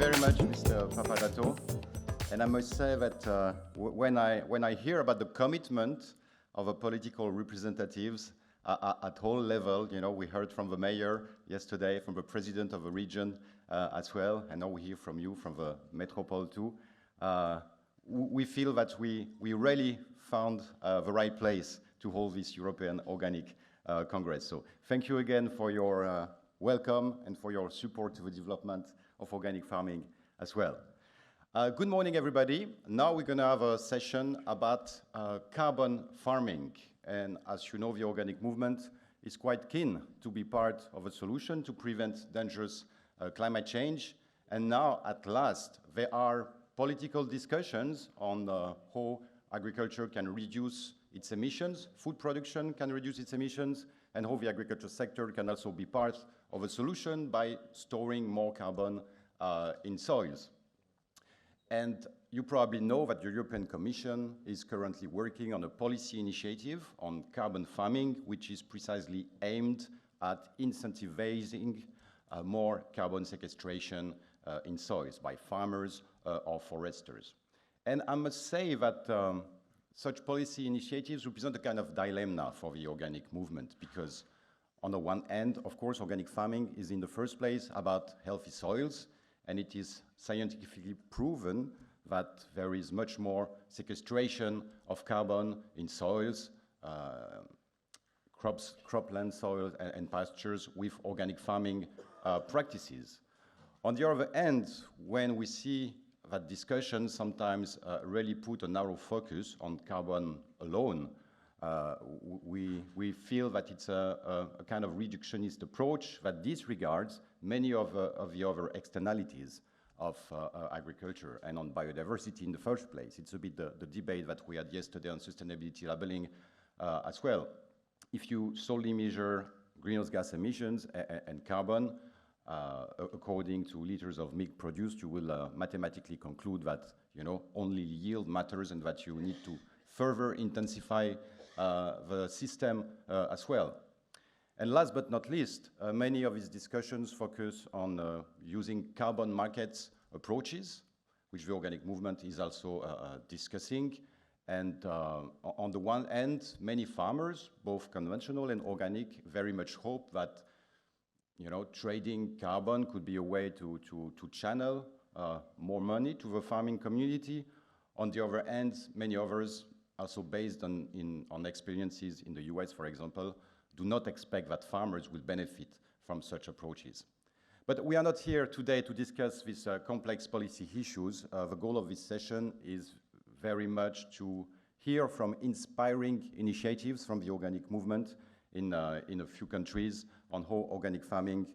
very much, Mr. Papadato. And I must say that when I hear about the commitment of the political representatives at all levels, you know, we heard from the mayor yesterday, from the president of the region as well, and now we hear from you, from the metropole too. We feel that we really found the right place to hold this European Organic Congress. So thank you again for your welcome and for your support to the development of organic farming as well. Good morning, everybody. Now we're going to have a session about carbon farming. And as you know, the organic movement is quite keen to be part of a solution to prevent dangerous climate change. And now, at last, there are political discussions on how agriculture can reduce its emissions, food production can reduce its emissions, and how the agriculture sector can also be part of a solution by storing more carbon in soils. And you probably know that the European Commission is currently working on a policy initiative on carbon farming, which is precisely aimed at incentivizing more carbon sequestration in soils by farmers or foresters. And I must say that such policy initiatives represent a kind of dilemma for the organic movement, because on the one hand, of course, organic farming is in the first place about healthy soils, and it is scientifically proven that there is much more sequestration of carbon in soils, cropland soils and pastures with organic farming practices. On the other hand, when we see that discussion sometimes really put a narrow focus on carbon alone, we feel that it's a kind of reductionist approach that disregards many of the other externalities of agriculture and on biodiversity in the first place. It's a bit the debate that we had yesterday on sustainability labeling as well. If you solely measure greenhouse gas emissions and carbon, according to liters of milk produced, you will mathematically conclude that, you know, only yield matters and that you need to further intensify the system as well. And last but not least, many of these discussions focus on using carbon markets approaches, which the organic movement is also discussing. And on the one hand, many farmers, both conventional and organic, very much hope that, you know, trading carbon could be a way to channel more money to the farming community. On the other hand, many others, also based on experiences in the US, for example, do not expect that farmers will benefit from such approaches. But we are not here today to discuss these complex policy issues. The goal of this session is very much to hear from inspiring initiatives from the organic movement in a few countries on how organic farming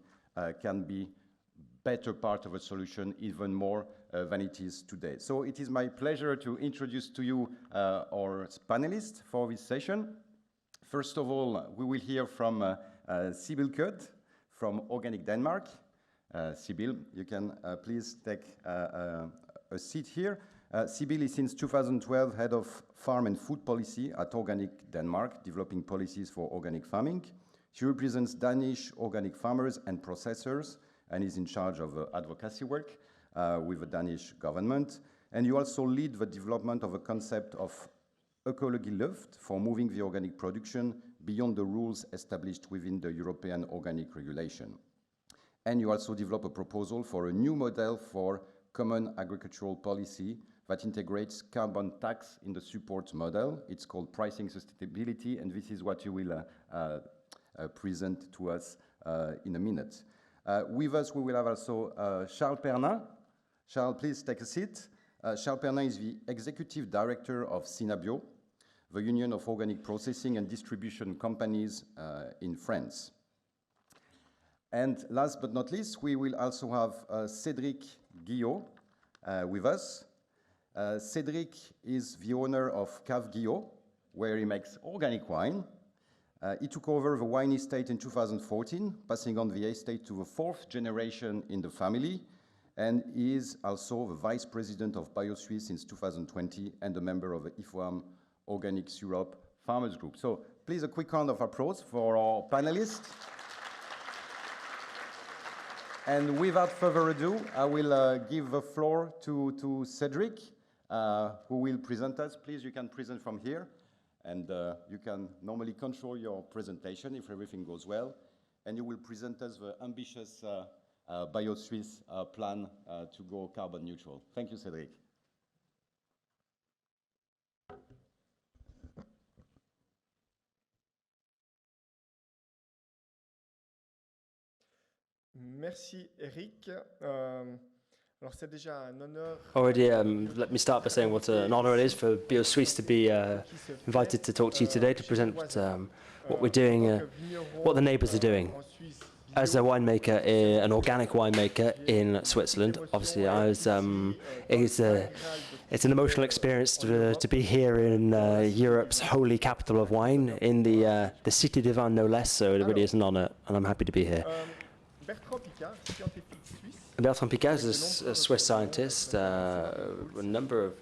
can be better part of a solution, even more than it is today. So it is my pleasure to introduce to you our panelists for this session. First of all, we will hear from Sybille Kyed from Organic Denmark. Sybille, you can please take a seat here. Sybille is since 2012 head of farm and food policy at Organic Denmark, developing policies for organic farming. She represents Danish organic farmers and processors and is in charge of advocacy work with the Danish government. And you also lead the development of a concept of Økologisk for moving the organic production beyond the rules established within the European organic regulation. And you also develop a proposal for a new model for common agricultural policy that integrates carbon tax in the support model. It's called pricing sustainability, and this is what you will present to us in a minute. With us, we will have also Charles Pernin. Charles, please take a seat. Charles Pernin is the Executive Director of Synabio, the Union of Organic Processing and Distribution Companies in France. And last but not least, we will also have Cédric Guillod with us. Cédric is the owner of Guillod, where he makes organic wine. He took over the wine estate in 2014, passing on the estate to the fourth generation in the family, and he is also the vice president of BioSuisse since 2020 and a member of the IFOAM Organics Europe Farmers Group. So please a quick round of applause for our panelists. And without further ado, I will give the floor to Cédric, who will present us. Please, you can present from here. And you can normally control your presentation if everything goes well. And you will present us the ambitious BioSuisse plan to go carbon neutral. Thank you, Cédric. Merci, Eric. Alors, c'est déjà un honneur. Already, let me start by saying what an honor it is for BioSuisse to be invited to talk to you today to present what we're doing, what the neighbours are doing. As a winemaker, an organic winemaker in Switzerland, obviously, it's an emotional experience to be here in Europe's holy capital of wine, in the Cité des Vins, no less. So it really is an honor, and I'm happy to be here. Bertrand Piccard is a Swiss scientist, a number of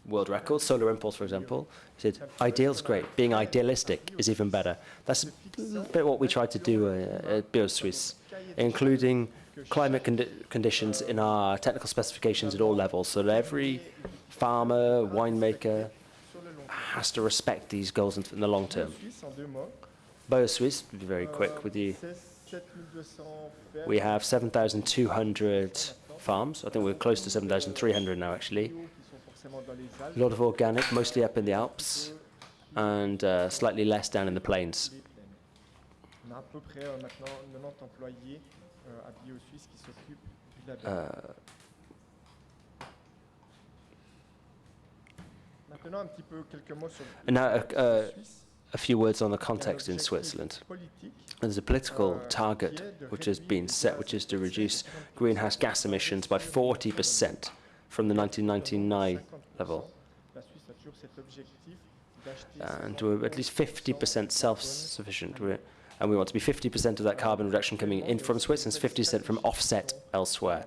world records, solar impulse, for example. He said, ideal's great, being idealistic is even better. That's a bit what we try to do at BioSuisse, including climate conditions in our technical specifications at all levels, so that every farmer, winemaker has to respect these goals in the long term. BioSuisse, to be very quick with you. We have 7,200 farms. I think we're close to 7,300 now, actually. A lot of organic, mostly up in the Alps, and slightly less down in the plains. Now, a few words on the context in Switzerland. There's a political target which has been set, which is to reduce greenhouse gas emissions by 40% from the 1999 level. And we're at least 50% self-sufficient. And we want to be 50% of that carbon reduction coming in from Switzerland, 50% from offset elsewhere.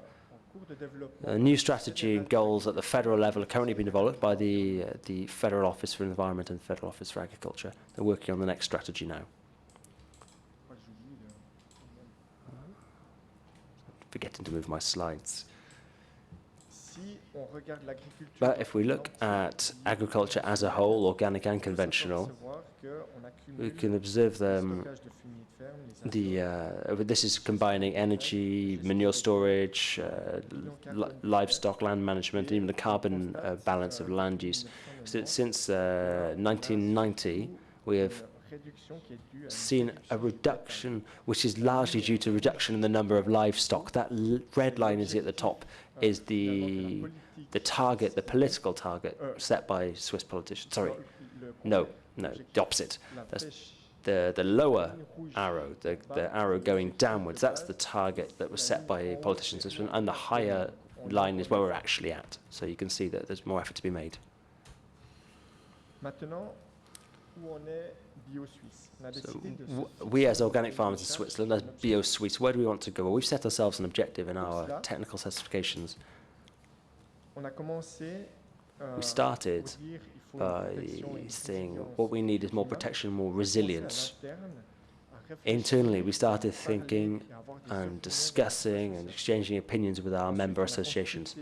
New strategy and goals at the federal level are currently being developed by the Federal Office for Environment and Federal Office for Agriculture. They're working on the next strategy now. Forgetting to move my slides. But if we look at agriculture as a whole, organic and conventional, we can observe this is combining energy, manure storage, livestock, land management, and even the carbon balance of land use. So since 1990, we have seen a reduction, which is largely due to reduction in the number of livestock. That red line is at the top, is the target, the political target set by Swiss politicians. Sorry, no, the opposite. That's the lower arrow, the arrow going downwards. That's the target that was set by politicians, and the higher line is where we're actually at. So you can see that there's more effort to be made. So we as organic farmers in Switzerland, as BioSuisse, where do we want to go? Well, we've set ourselves an objective in our technical specifications. We started by saying what we need is more protection, more resilience. Internally, we started thinking and discussing and exchanging opinions with our member associations.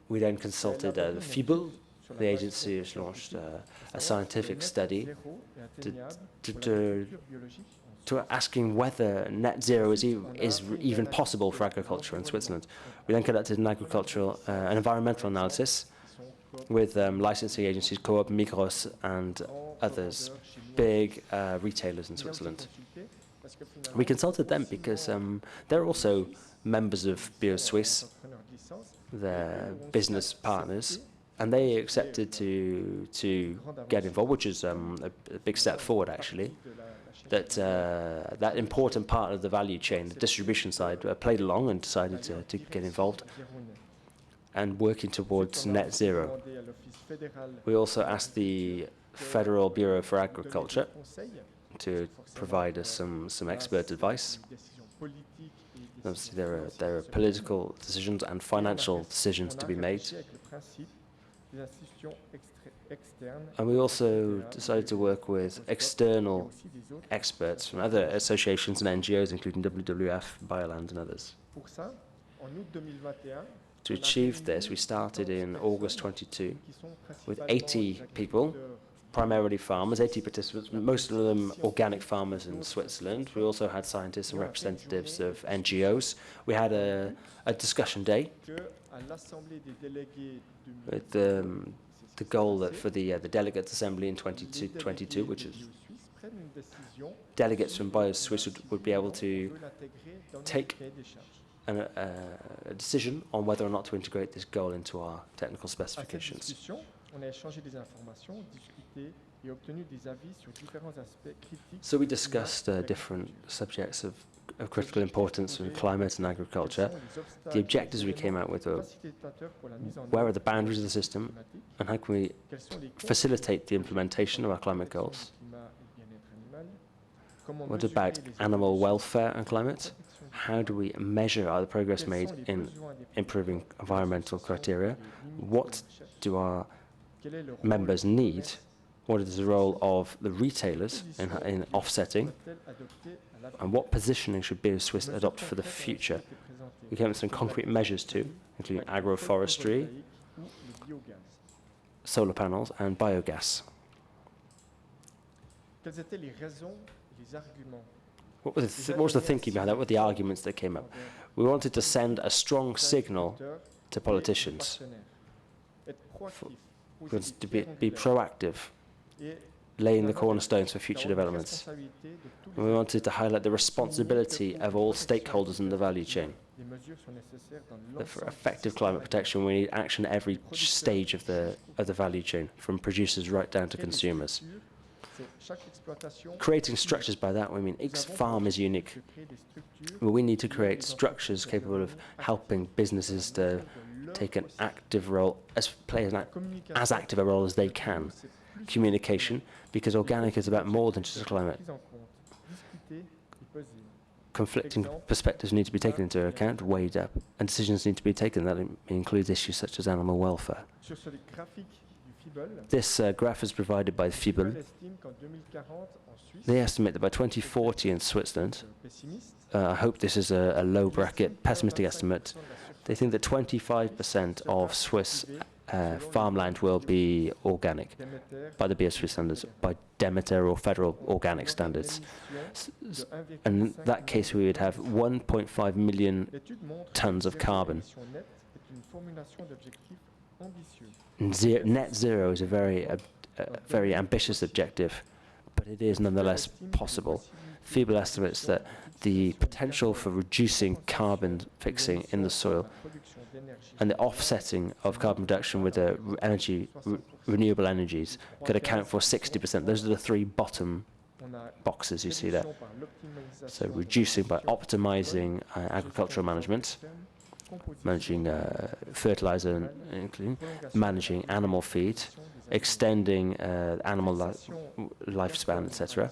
We then consulted the Sybille. The agency has launched a scientific study to asking whether net zero is even possible for agriculture in Switzerland. We then conducted an environmental analysis with licensing agencies, Coop, Migros, and others, big retailers in Switzerland. We consulted them because they're also members of BioSuisse, their business partners, and they accepted to get involved, which is a big step forward, actually. That important part of the value chain, the distribution side, played along and decided to get involved and working towards net zero. We also asked the Federal Bureau for Agriculture to provide us some expert advice. Obviously, there are political decisions and financial decisions to be made. And we also decided to work with external experts from other associations and NGOs, including WWF, Bioland, and others. To achieve this, we started in August 22 with 80 people, primarily farmers, 80 participants, most of them organic farmers in Switzerland. We also had scientists and representatives of NGOs. We had a discussion day with the goal that for the Delegates Assembly in 2022, which is delegates from BioSuisse would be able to take a decision on whether or not to integrate this goal into our technical specifications. So we discussed different subjects of critical importance in climate and agriculture. The objectives we came out with were, where are the boundaries of the system, and how can we facilitate the implementation of our climate goals? What about animal welfare and climate? How do we measure the progress made in improving environmental criteria? What do our members need? What is the role of the retailers in offsetting? And what positioning should BioSuisse adopt for the future? We came up with some concrete measures too, including agroforestry, solar panels, and biogas. What was the thinking behind that? What were the arguments that came up? We wanted to send a strong signal to politicians. We wanted to be proactive, laying the cornerstones for future developments. And we wanted to highlight the responsibility of all stakeholders in the value chain. That for effective climate protection, we need action at every stage of the value chain, from producers right down to consumers. Creating structures, by that we mean each farm is unique. We need to create structures capable of helping businesses to take an active role, play as active a role as they can. Communication, because organic is about more than just climate. Conflicting perspectives need to be taken into account, weighed up, and decisions need to be taken. That includes issues such as animal welfare. This graph is provided by Sybille. They estimate that by 2040 in Switzerland, I hope this is a low bracket, pessimistic estimate, they think that 25% of Swiss farmland will be organic by the BioSuisse standards, by Demeter or federal organic standards. And in that case, we would have 1.5 million tons of carbon. Net zero is a very ambitious objective, but it is nonetheless possible. Sybille estimates that the potential for reducing carbon fixing in the soil and the offsetting of carbon reduction with renewable energies could account for 60%. Those are the three bottom boxes you see there. So reducing by optimizing agricultural management, managing fertilizer, including managing animal feed, extending animal lifespan, etc.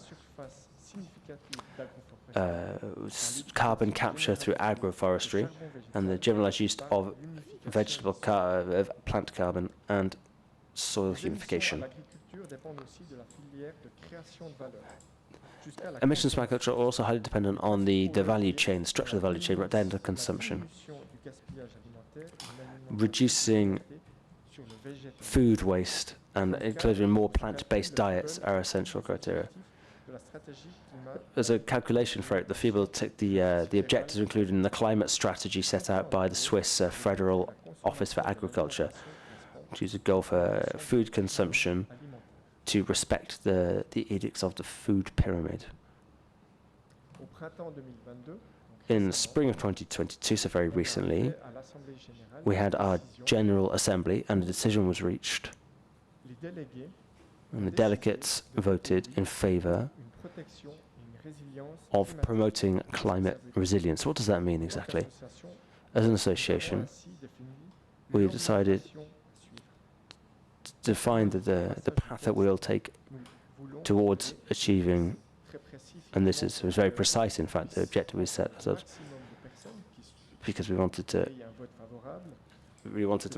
Carbon capture through agroforestry, and the generalized use of plant carbon, and soil humidification. Emissions from agriculture are also highly dependent on the value chain, the structure of the value chain, right down to consumption. Reducing food waste and including more plant-based diets are essential criteria. There's a calculation for it. The Sybille took the objectives included in the climate strategy set out by the Swiss Federal Office for Agriculture, which is a goal for food consumption to respect the edicts of the food pyramid. In spring of 2022, so very recently, we had our General Assembly and a decision was reached, and the delegates voted in favor of promoting climate resilience. What does that mean exactly? As an association, we decided to define the path that we will take towards achieving, and this was very precise, in fact, the objective we set ourselves, because we wanted to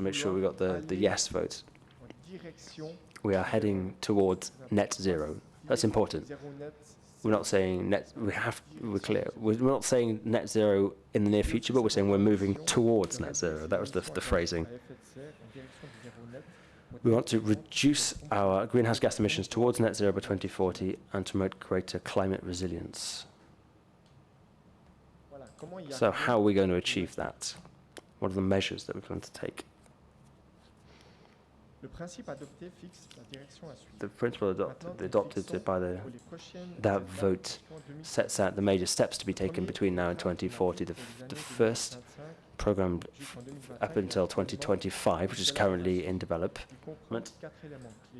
make sure we got the yes votes. we are heading towards net zero. That's important. We're not saying we're clear. We're not saying net zero in the near future, but we're saying we're moving towards net zero. That was the phrasing. We want to reduce our greenhouse gas emissions towards net zero by 2040 and to promote greater climate resilience. So how are we going to achieve that? What are the measures that we're going to take? The principle adopted by that vote sets out the major steps to be taken between now and 2040. The first program up until 2025, which is currently in development,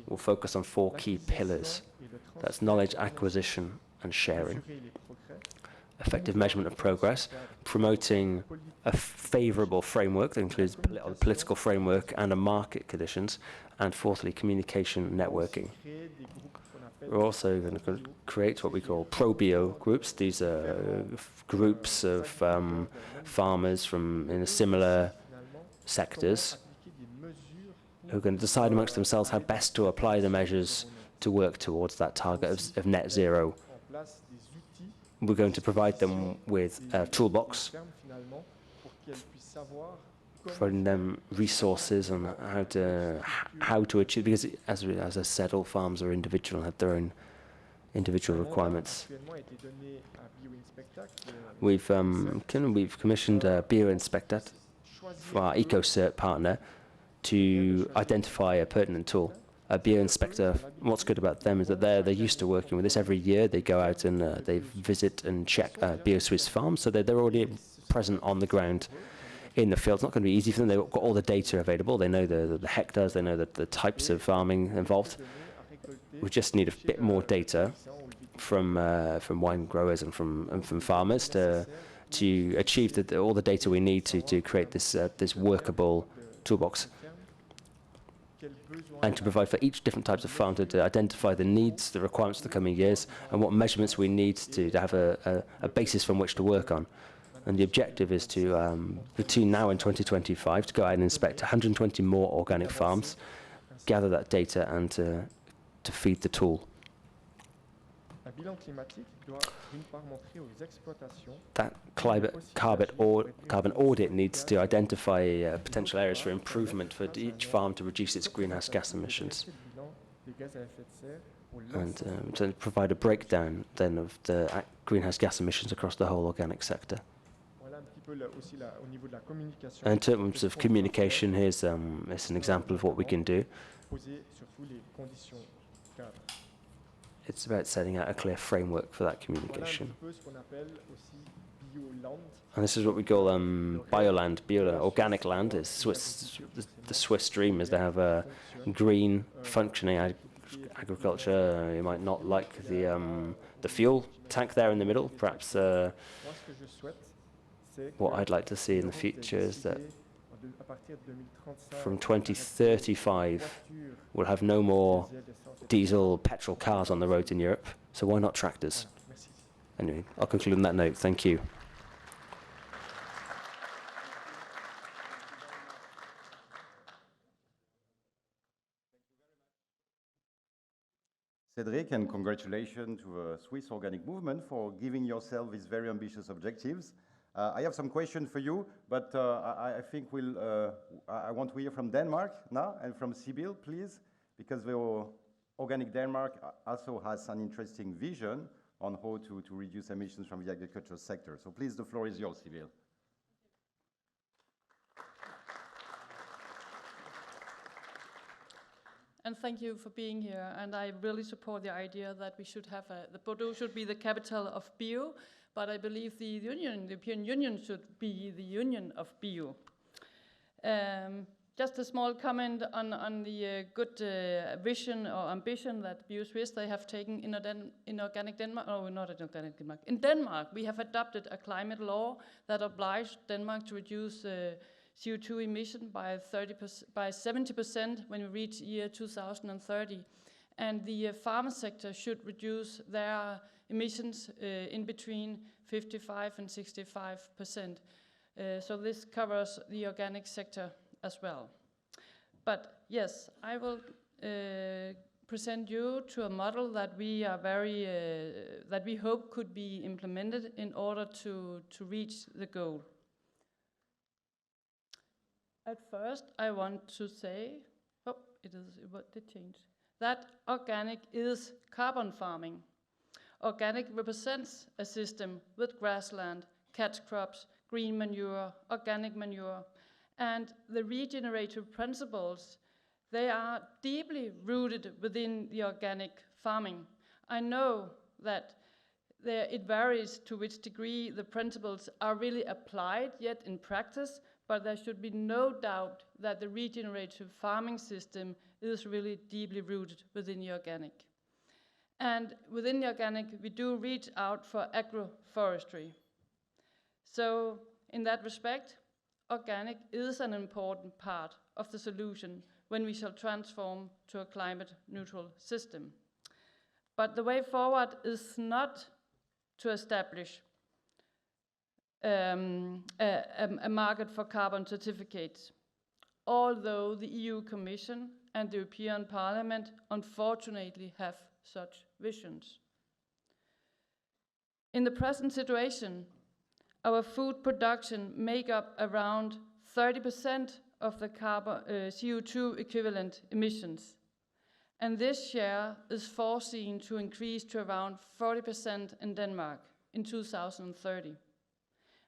will focus on 4 key pillars. That's knowledge acquisition and sharing, effective measurement of progress, promoting a favourable framework that includes a political framework and a market conditions, and fourthly, communication networking. We're also going to create what we call pro-bio groups. These are groups of farmers in similar sectors who are going to decide amongst themselves how best to apply the measures to work towards that target of net zero. We're going to provide them with a toolbox, providing them resources on how to achieve, because as I said, all farms are individual and have their own individual requirements. We've commissioned a BioInspector for our EcoCert partner to identify a pertinent tool. A BioInspector, what's good about them is that they're used to working with this. Every year they go out and they visit and check BioSuisse farms, so they're already present on the ground in the field. It's not going to be easy for them. They've got all the data available. They know the hectares, they know the types of farming involved. We just need a bit more data from wine growers and from farmers to achieve all the data we need to create this workable toolbox, and to provide for each different types of farm to identify the needs, the requirements for the coming years, and what measurements we need to have a basis from which to work on. And the objective is to, between now and 2025, to go out and inspect 120 more organic farms, gather that data, and to feed the tool. That carbon audit needs to identify potential areas for improvement for each farm to reduce its greenhouse gas emissions, and to provide a breakdown then of the greenhouse gas emissions across the whole organic sector. And in terms of communication, here's an example of what we can do. It's about setting out a clear framework for that communication. And this is what we call bioland, organic land. Is the Swiss dream is to have a green, functioning agriculture. You might not like the fuel tank there in the middle. Perhaps what I'd like to see in the future is that from 2035, we'll have no more diesel, petrol cars on the roads in Europe. So why not tractors? Anyway, I'll conclude on that note. Thank you. Cédric, and congratulations to the Swiss Organic Movement for giving yourself these very ambitious objectives. I have some questions for you, but I think I want to hear from Denmark now, and from Sybille, please, because the Organic Denmark also has an interesting vision on how to reduce emissions from the agricultural sector. So please, the floor is yours, Sybille. And thank you for being here. And I really support the idea that we should have the Bordeaux should be the capital of bio, but I believe the European Union should be the union of bio. Just a small comment on the good vision or ambition that BioSuisse they have taken in Organic Denmark. Oh, not in Organic Denmark. In Denmark, we have adopted a climate law that obliged Denmark to reduce CO2 emission by 70% when we reach year 2030. And the farmer sector should reduce their emissions in between 55 and 65%. So this covers the organic sector as well. But yes, I will present you to a model that we are that we hope could be implemented in order to reach the goal. At first, I want to say, it did change, that organic is carbon farming. Organic represents a system with grassland, catch crops, green manure, organic manure, and the regenerative principles, they are deeply rooted within the organic farming. I know that it varies to which degree the principles are really applied yet in practice, but there should be no doubt that the regenerative farming system is really deeply rooted within the organic. And within the organic, we do reach out for agroforestry. So in that respect, organic is an important part of the solution when we shall transform to a climate neutral system. But the way forward is not to establish a market for carbon certificates, although the EU Commission and the European Parliament unfortunately have such visions. In the present situation, our food production make up around 30% of the carbon, CO2 equivalent emissions. And this share is foreseen to increase to around 40% in Denmark in 2030.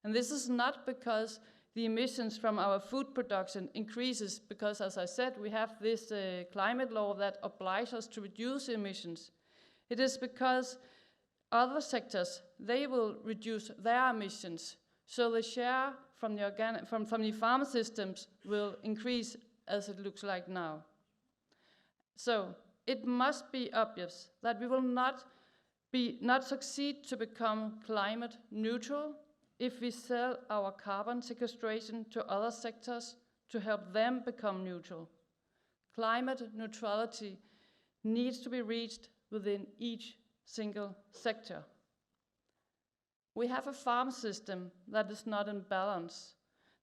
And this is not because the emissions from our food production increases, because, as I said, we have this climate law that obliges us to reduce emissions. It is because other sectors, they will reduce their emissions. So the share from the farm systems will increase as it looks like now. So it must be obvious that we will not succeed to become climate neutral if we sell our carbon sequestration to other sectors to help them become neutral. Climate neutrality needs to be reached within each single sector. We have a farm system that is not in balance.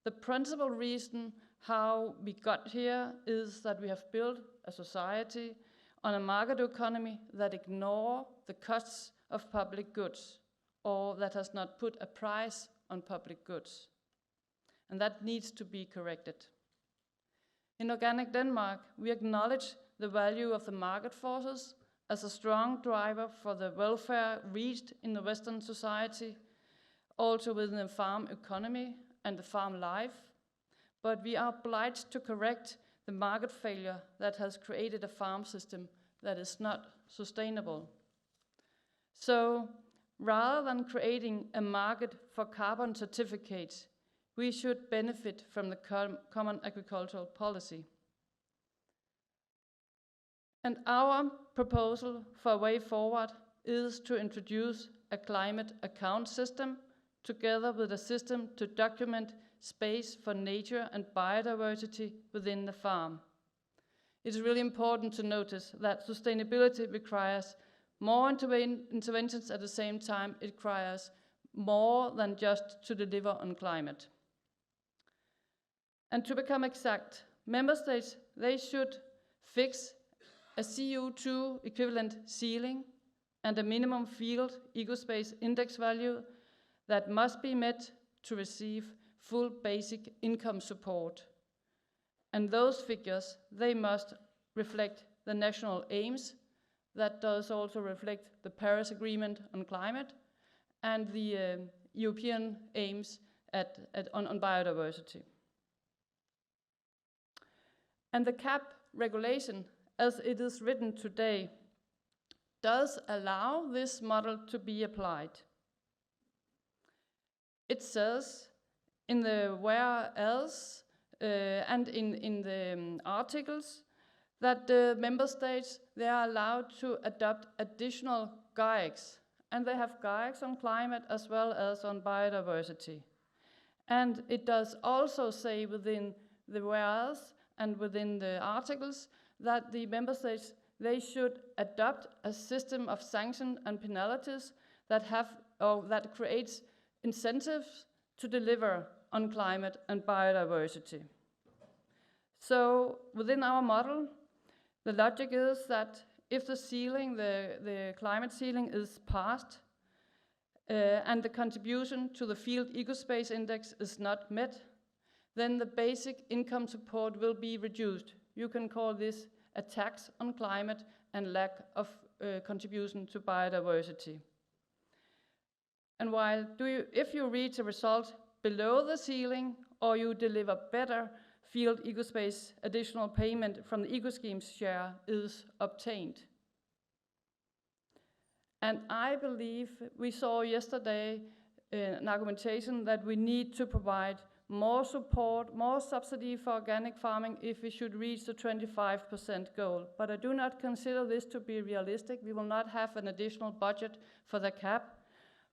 The principal reason how we got here is that we have built a society on a market economy that ignores the costs of public goods, or that has not put a price on public goods. And that needs to be corrected. In Organic Denmark, we acknowledge the value of the market forces as a strong driver for the welfare reached in the Western society, also within the farm economy and the farm life. But we are obliged to correct the market failure that has created a farm system that is not sustainable. So, rather than creating a market for carbon certificates, we should benefit from the common agricultural policy. And our proposal for a way forward is to introduce a climate account system together with a system to document space for nature and biodiversity within the farm. It's really important to notice that sustainability requires more interventions. At the same time, it requires more than just to deliver on climate. And to become exact, member states, they should fix a CO2 equivalent ceiling and a minimum field ecospace index value that must be met to receive full basic income support. And those figures, they must reflect the national aims. That does also reflect the Paris Agreement on climate and the European aims on biodiversity. And the CAP regulation, as it is written today, does allow this model to be applied. It says in the whereas and in the articles that the member states, they are allowed to adopt additional GAICs, and they have GAICs on climate as well as on biodiversity. And it does also say within the whereas and within the articles that the member states, they should adopt a system of sanctions and penalties that creates incentives to deliver on climate and biodiversity. So within our model, The logic is that if the ceiling, the climate ceiling is passed, and the contribution to the field ecospace index is not met, then the basic income support will be reduced. You can call this a tax on climate and lack of contribution to biodiversity. And while if you reach a result below the ceiling, or you deliver better field ecospace, additional payment from the eco-scheme's share is obtained. And I believe we saw yesterday an argumentation that we need to provide more support, more subsidy for organic farming if we should reach the 25% goal. But I do not consider this to be realistic. We will not have an additional budget for the cap.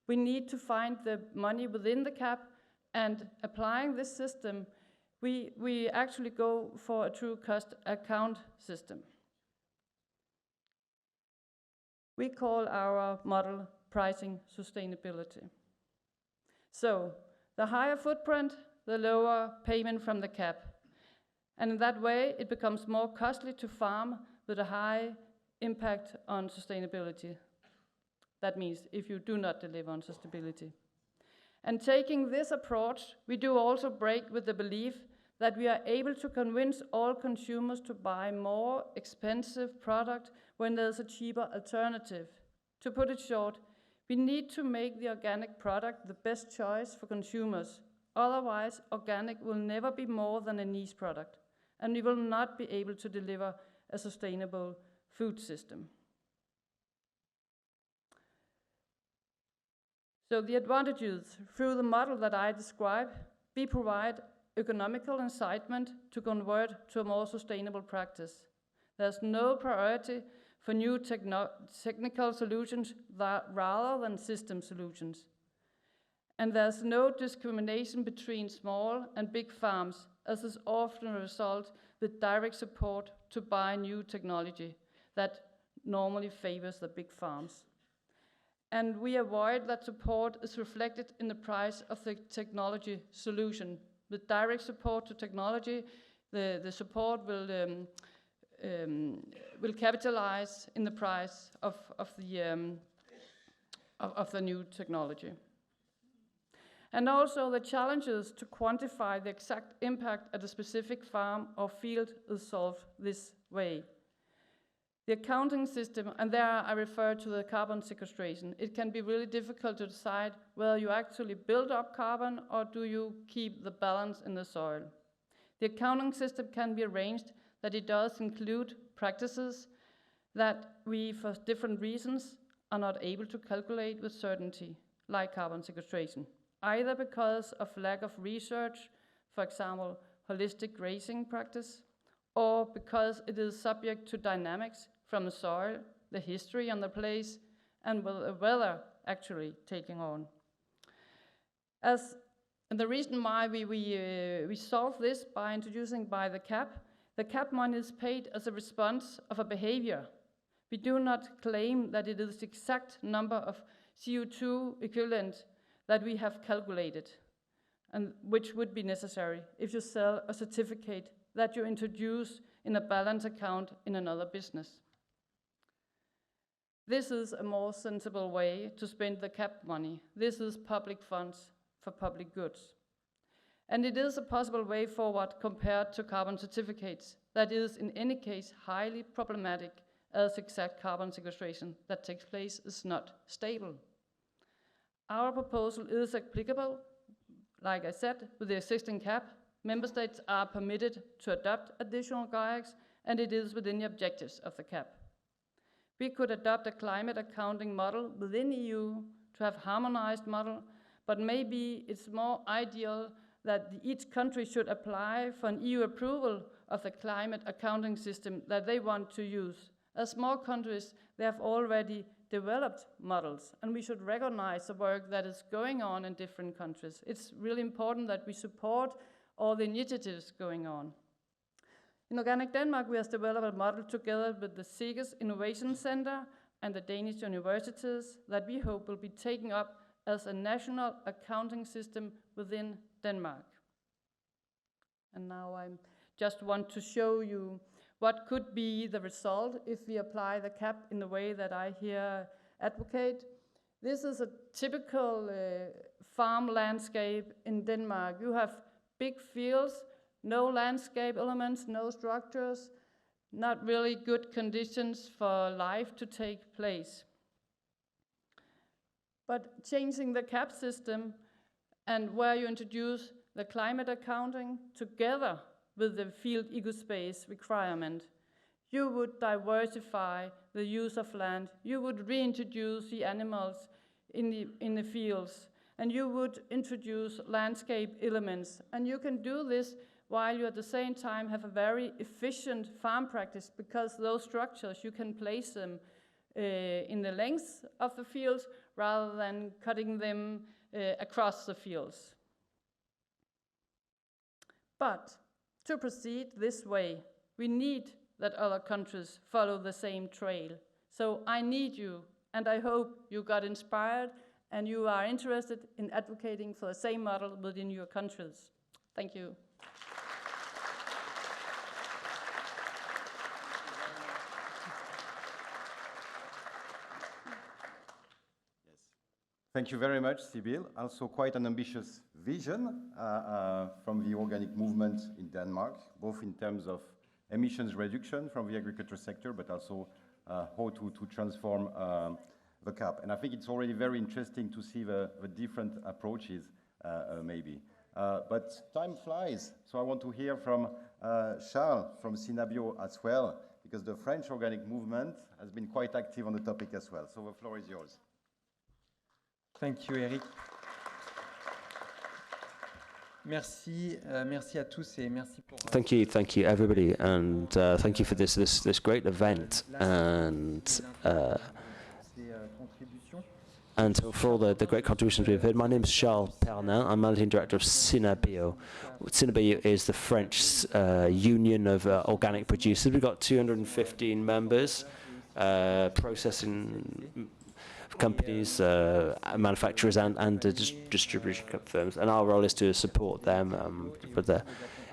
We need to find the money within the cap, and applying this system, we actually go for a true cost account system. We call our model pricing sustainability. So the higher footprint, the lower payment from the cap. And in that way, it becomes more costly to farm with a high impact on sustainability. That means if you do not deliver on sustainability. And taking this approach, we do also break with the belief that we are able to convince all consumers to buy more expensive product when there's a cheaper alternative. To put it short, we need to make the organic product the best choice for consumers. Otherwise, organic will never be more than a niche product, and we will not be able to deliver a sustainable food system. So the advantages through the model that I describe, we provide economical incitement to convert to a more sustainable practice. There's no priority for new technical solutions rather than system solutions. And there's no discrimination between small and big farms, as is often a result with direct support to buy new technology that normally favors the big farms. And we avoid that support is reflected in the price of the technology solution. With direct support to technology, the support will capitalize in the price of the new technology. And also the challenges to quantify the exact impact at a specific farm or field is solved this way. The accounting system, and there I refer to the carbon sequestration, it can be really difficult to decide whether you actually build up carbon or do you keep the balance in the soil. The accounting system can be arranged that it does include practices that we, for different reasons, are not able to calculate with certainty, like carbon sequestration, either because of lack of research, for example, holistic grazing practice, or because it is subject to dynamics from the soil, the history on the place, and the weather actually taking on. And the reason why we solve this by introducing the cap money is paid as a response of a behavior. We do not claim that it is the exact number of CO2 equivalent that we have calculated, and which would be necessary if you sell a certificate that you introduce in a balance account in another business. This is a more sensible way to spend the cap money. This is public funds for public goods. And it is a possible way forward compared to carbon certificates that is in any case highly problematic, as exact carbon sequestration that takes place is not stable. Our proposal is applicable, like I said, with the existing cap. Member states are permitted to adopt additional GAIACs, and it is within the objectives of the cap. We could adopt a climate accounting model within EU to have harmonized model, but maybe it's more ideal that each country should apply for an EU approval of the climate accounting system that they want to use. As small countries, they have already developed models, and we should recognize the work that is going on in different countries. It's really important that we support all the initiatives going on. In Organic Denmark, we have developed a model together with the SIGES Innovation Center and the Danish universities that we hope will be taken up as a national accounting system within Denmark. And now I just want to show you what could be the result if we apply the cap in the way that I here advocate. This is a typical farm landscape in Denmark. You have big fields, no landscape elements, no structures, not really good conditions for life to take place. But changing the cap system and where you introduce the climate accounting together with the field ecospace requirement, you would diversify the use of land, you would reintroduce the animals in the fields, and you would introduce landscape elements. And you can do this while you at the same time have a very efficient farm practice, because those structures, you can place them in the length of the fields rather than cutting them across the fields. But to proceed this way, we need that other countries follow the same trail. So I need you, and I hope you got inspired and you are interested in advocating for the same model within your countries. Thank you. Thank you very much, Sybille. Also quite an ambitious vision from the organic movement in Denmark, both in terms of emissions reduction from the agriculture sector, but also how to transform the CAP. And I think it's already very interesting to see the different approaches, maybe. But time flies, so I want to hear from Charles from Synabio as well, because the French organic movement has been quite active on the topic as well. So the floor is yours. Thank you, Eric. Merci, merci à tous et merci pour. Thank you, everybody, and thank you for this great event, and for all the great contributions we've heard. My name is Charles Pernin. I'm Managing Director of Synabio. Synabio is the French union of organic producers. We've got 215 members, processing companies, manufacturers, and distribution firms, and our role is to support them with the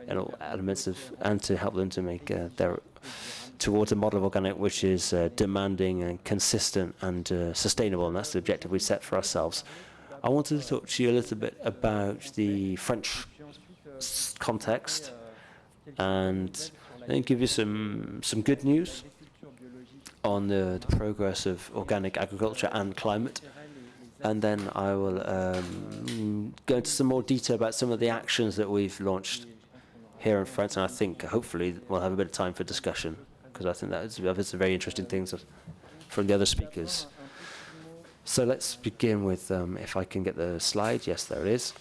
elements of, and to help them to make their towards a model of organic which is demanding and consistent and sustainable, and that's the objective we set for ourselves. I wanted to talk to you a little bit about the French context and then give you some good news on the progress of organic agriculture and climate, and then I will go into some more detail about some of the actions that we've launched here in France, and I think hopefully we'll have a bit of time for discussion, because I think that's very interesting things from the other speakers. So let's begin with, if I can get the slide. Yes, there it is.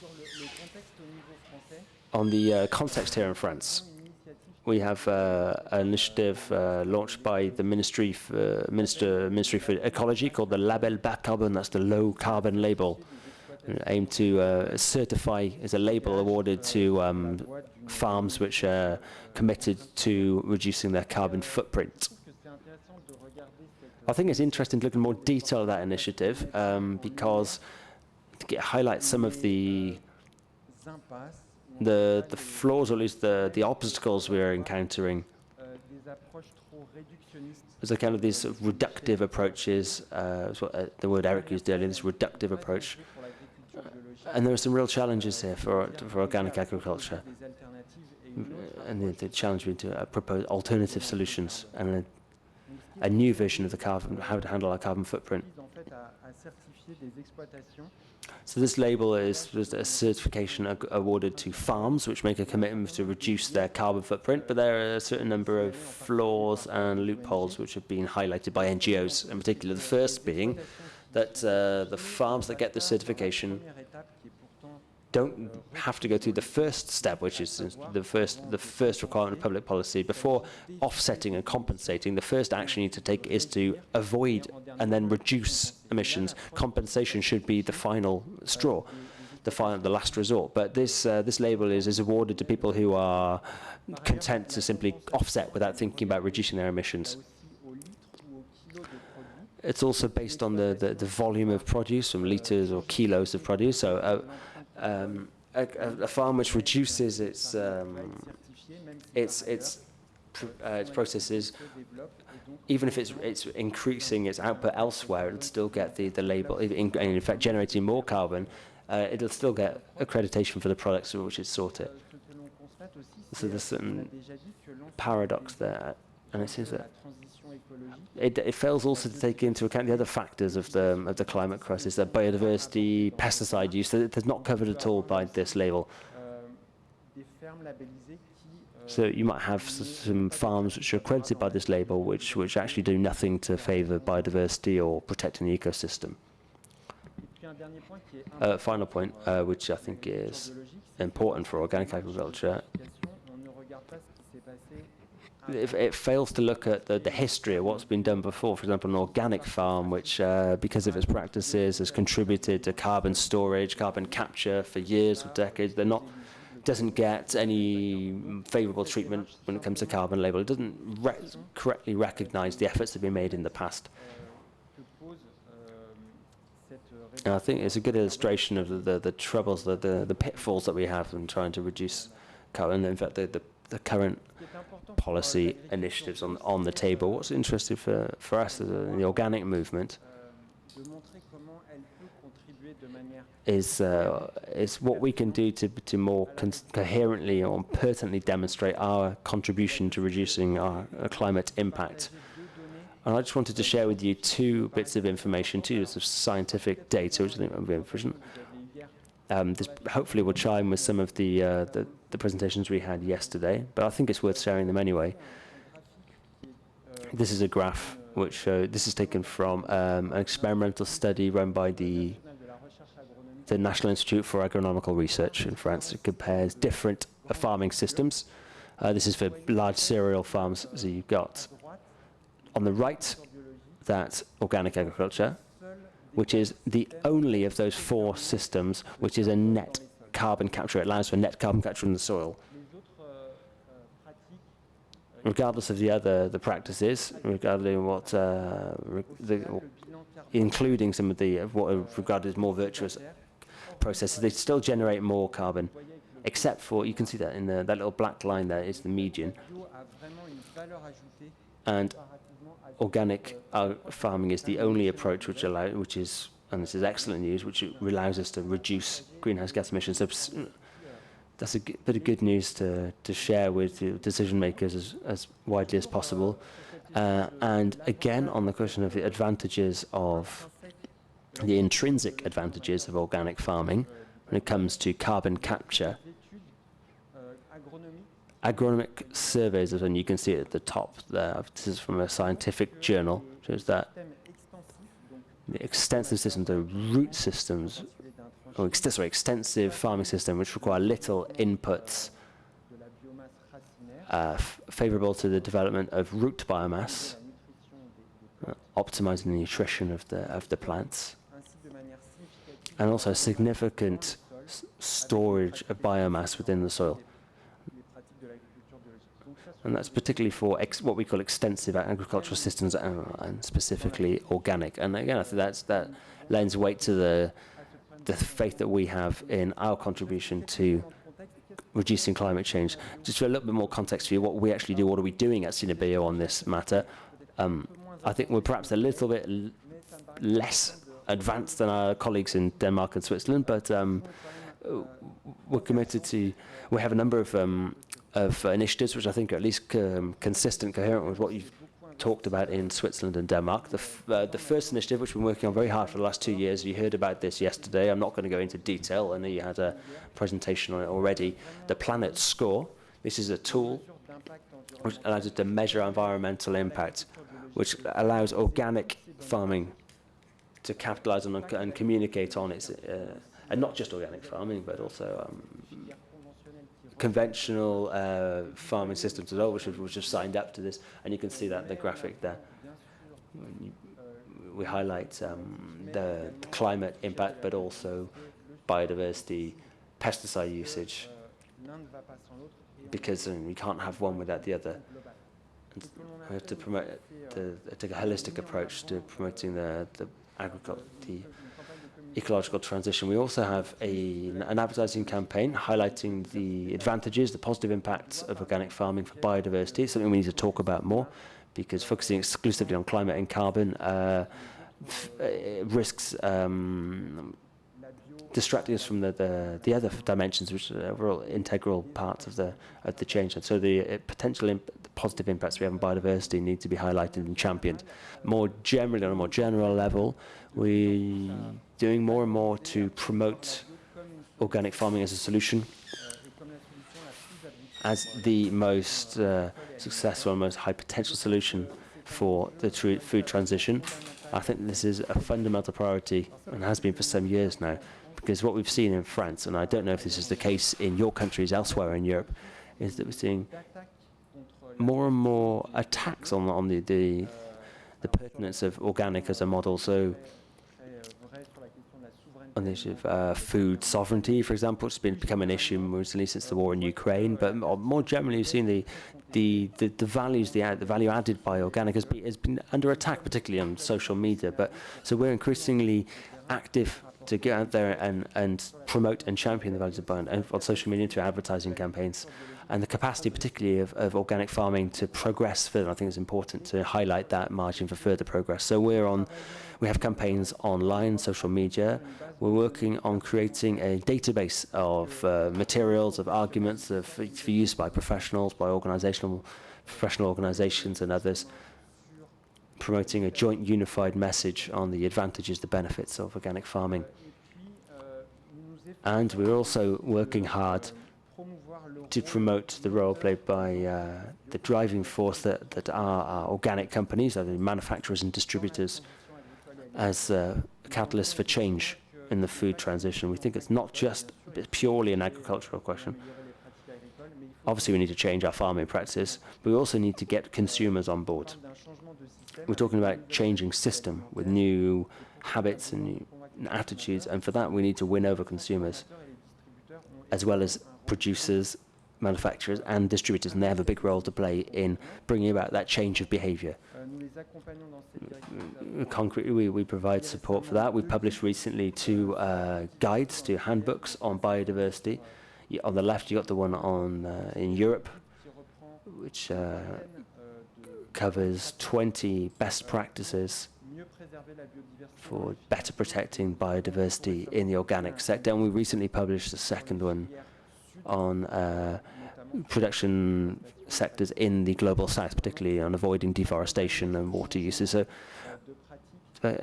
On the context here in France, we have an initiative launched by the Ministry for Ecology called the Label Bas Carbone. That's the low carbon label, aimed to certify as a label awarded to farms which are committed to reducing their carbon footprint. I think it's interesting to look in more detail at that initiative because it highlights some of the flaws, or at least the obstacles we're encountering. There's a kind of these sort of reductive approaches, what the word Eric used earlier, this reductive approach. And there are some real challenges here for organic agriculture. And the challenge being to propose alternative solutions and a new vision of the carbon, how to handle our carbon footprint. So this label is a certification awarded to farms which make a commitment to reduce their carbon footprint, but there are a certain number of flaws and loopholes which have been highlighted by NGOs, in particular the first being that the farms that get the certification don't have to go through the first step, which is the first requirement of public policy. Before offsetting and compensating, the first action you need to take is to avoid and then reduce emissions. Compensation should be the final straw, the last resort. But this label is awarded to people who are content to simply offset without thinking about reducing their emissions. It's also based on the volume of produce, from litres or kilos of produce. So a farm which reduces its its processes, even if it's increasing its output elsewhere, it'll still get the label. In fact, generating more carbon, it'll still get accreditation for the products for which it's sought it. So there's a certain paradox there, and it seems that it fails also to take into account the other factors of the climate crisis, the biodiversity, pesticide use. That's not covered at all by this label. So you might have some farms which are accredited by this label, which actually do nothing to favour biodiversity or protecting the ecosystem. Final point, which I think is important for organic agriculture, it fails to look at the history of what's been done before. For example, an organic farm, which, because of its practices, has contributed to carbon storage, carbon capture for years or decades. Doesn't get any favourable treatment when it comes to carbon label. It doesn't correctly recognise the efforts that have been made in the past. And I think it's a good illustration of the troubles, the pitfalls that we have in trying to reduce carbon. In fact, the current policy initiatives on the table. What's interesting for us as the organic movement is what we can do to more coherently or pertinently demonstrate our contribution to reducing our climate impact. And I just wanted to share with you two bits of information, two bits of scientific data, which I think will be efficient. This hopefully will chime with some of the presentations we had yesterday, but I think it's worth sharing them anyway. This is a graph which this is taken from an experimental study run by the National Institute for Agronomical Research in France. It compares different farming systems. This is for large cereal farms. So you've got on the right that organic agriculture, which is the only of those four systems which is a net carbon capture. It allows for net carbon capture in the soil. Regardless of the practices, regardless of what, including some of what are regarded as more virtuous processes, they still generate more carbon, except for, you can see that in that little black line there is the median. And organic farming is the only approach which is, and this is excellent news, which allows us to reduce greenhouse gas emissions. So that's a bit of good news to share with decision makers as widely as possible. And again, on the question of the advantages of the intrinsic advantages of organic farming when it comes to carbon capture, agronomic surveys, and you can see it at the top there, this is from a scientific journal, shows that the extensive systems, the root systems, or extensive farming system, which require little inputs, favourable to the development of root biomass, optimizing the nutrition of the plants, and also significant storage of biomass within the soil. And that's particularly for what we call extensive agricultural systems, and specifically organic. And again, I think that lends weight to the faith that we have in our contribution to reducing climate change. Just for a little bit more context for you, what we actually do, what are we doing at Synabio on this matter? I think we're perhaps a little bit less advanced than our colleagues in Denmark and Switzerland, but we're committed to, we have a number of initiatives which I think are at least consistent, coherent with what you've talked about in Switzerland and Denmark. The first initiative, which we've been working on very hard for the last 2 years, you heard about this yesterday. I'm not going to go into detail. I know you had a presentation on it already. The Planet Score. This is a tool which allows us to measure environmental impact, which allows organic farming to capitalize on and communicate on its, and not just organic farming, but also conventional farming systems as well, which have signed up to this, and you can see that in the graphic there. We highlight the climate impact, but also biodiversity, pesticide usage, because you can't have one without the other. And we have to promote take a holistic approach to promoting the agriculture, ecological transition. We also have an advertising campaign highlighting the advantages, the positive impacts of organic farming for biodiversity. It's something we need to talk about more, because focusing exclusively on climate and carbon risks distracting us from the other dimensions, which are all integral parts of the change. And so the potential positive impacts we have on biodiversity need to be highlighted and championed. More generally, on a more general level, we're doing more and more to promote organic farming as a solution, as the most successful and most high potential solution for the food transition. I think this is a fundamental priority and has been for some years now, because what we've seen in France, and I don't know if this is the case in your countries elsewhere in Europe, is that we're seeing more and more attacks on the pertinence of organic as a model. So on the issue of food sovereignty, for example, it's become an issue recently since the war in Ukraine. But more generally, you've seen the values, the value added by organic has been under attack, particularly on social media. But so we're increasingly active to get out there and promote and champion the values of biodiversity on social media through advertising campaigns. And the capacity, particularly of organic farming, to progress further. I think it's important to highlight that margin for further progress. So we have campaigns online, social media. We're working on creating a database of materials, of arguments for use by professionals, by professional organizations and others, promoting a joint unified message on the advantages, the benefits of organic farming. And we're also working hard to promote the role played by the driving force that are organic companies, the manufacturers and distributors, as catalysts for change in the food transition. We think it's not just purely an agricultural question. Obviously, we need to change our farming practices, but we also need to get consumers on board. We're talking about changing system with new habits and new attitudes, and for that we need to win over consumers, as well as producers, manufacturers and distributors, and they have a big role to play in bringing about that change of behavior. Concretely, we provide support for that. We published recently 2 guides, 2 handbooks on biodiversity. On the left, you got the one on in Europe, which covers 20 best practices for better protecting biodiversity in the organic sector. And we recently published a second one on production sectors in the global south, particularly on avoiding deforestation and water uses. So